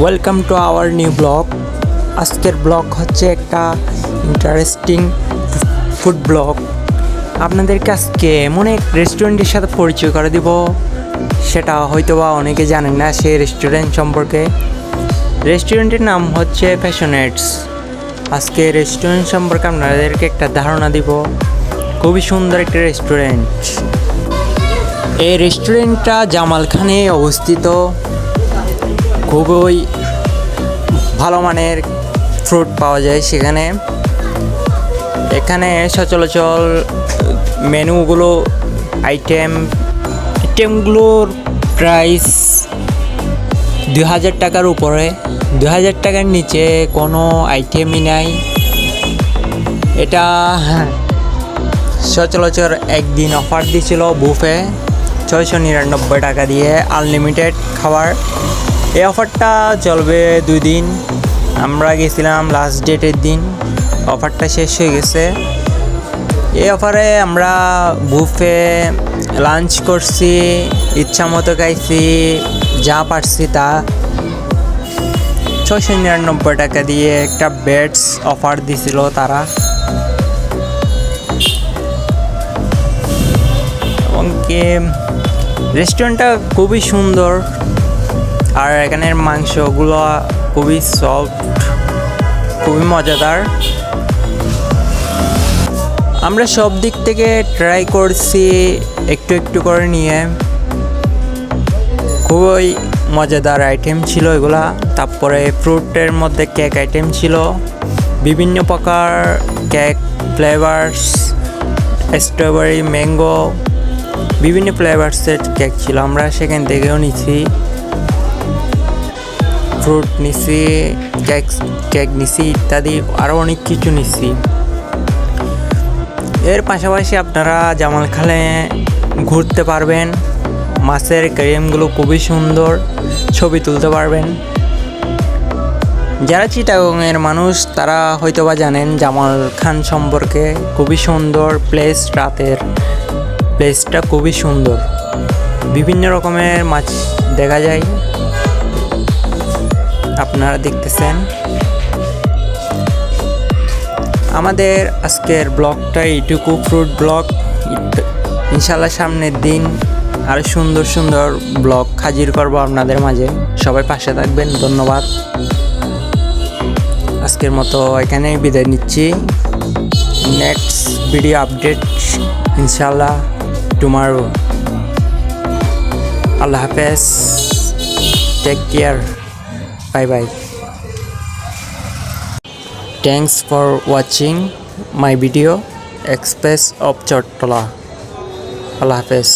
Welcome to our new blog. আজকের blog হচ্ছে একটা ইন্টারেস্টিং ফুড ব্লগ। আপনাদেরকে আজকে এমন এক রেস্টুরেন্টের সাথে পরিচয় করে দিব, সেটা হয়তো বা অনেকে জানেন না সেই রেস্টুরেন্ট সম্পর্কে। রেস্টুরেন্টের নাম হচ্ছে প্যাশনেটস। আজকে রেস্টুরেন্ট সম্পর্কে আপনাদেরকে একটা ধারণা দিব। খুবই সুন্দর একটা রেস্টুরেন্ট। এই রেস্টুরেন্টটা জামালখানে অবস্থিত। খুবই ভালো মানের ফ্রুট পাওয়া যায় সেখানে। এখানে সচরাচর মেনুগুলো আইটেমগুলোর প্রাইস 2000 টাকার উপরে। 2000 টাকার নিচে কোনো আইটেমই নাই। এটা সচরাচর একদিন অফার দিয়েছিল বুফে 699 টাকা দিয়ে আনলিমিটেড খাবার। এই অফারটা চলবে 2 দিন। আমরা গেছিলাম লাস্ট ডেটের দিন, অফারটা শেষ হয়ে গেছে। এই অফারে আমরা বুফে লাঞ্চ করছি, ইচ্ছা মতো খাইছি, যা পারছি তা। 699 টাকা দিয়ে একটা বেডস অফার দিছিল তারা। এবং কি রেস্টুরেন্টটা খুবই সুন্দর, আর এখানের মাংসগুলো খুবই সফট, খুবই মজাদার। আমরা সব দিক থেকে ট্রাই করছি একটু একটু করে নিয়ে। খুবই মজাদার আইটেম ছিল এগুলা। তারপরে ফ্রুটের মধ্যে কেক আইটেম ছিল, বিভিন্ন প্রকার কেক ফ্লেভার্স, স্ট্রবেরি, ম্যাঙ্গো, বিভিন্ন ফ্লেভার্সের কেক ছিল। আমরা সেখান থেকেও নিছি, ফ্রুট নিছি, কেক নিছি ইত্যাদি আরও অনেক কিছু নিছি। এর পাশাপাশি আপনারা জামালখানে ঘুরতে পারবেন। মাছের অ্যাকুয়ারিয়ামগুলো খুবই সুন্দর, ছবি তুলতে পারবেন। যারা চিটাগংয়ের মানুষ তারা হয়তো বা জানেন জামালখান সম্পর্কে। খুবই সুন্দর প্লেস, রাতের প্লেসটা খুবই সুন্দর। বিভিন্ন রকমের মাছ দেখা যায়, আপনারা দেখতেছেন। আমাদের আজকের ব্লগটা এইটুকু, ফ্রুট ব্লগ। ইনশাল্লাহ সামনের দিন আরও সুন্দর সুন্দর ব্লগ হাজির করব আপনাদের মাঝে। সবাই পাশে থাকবেন। ধন্যবাদ। আজকের মতো এখানেই বিদায় নিচ্ছি। নেক্সট ভিডিও আপডেট ইনশাল্লাহ টুমারো। আল্লাহ হাফেজ, take care, bye bye. Thanks for watching my video Express of Chottola. Allah Hafiz.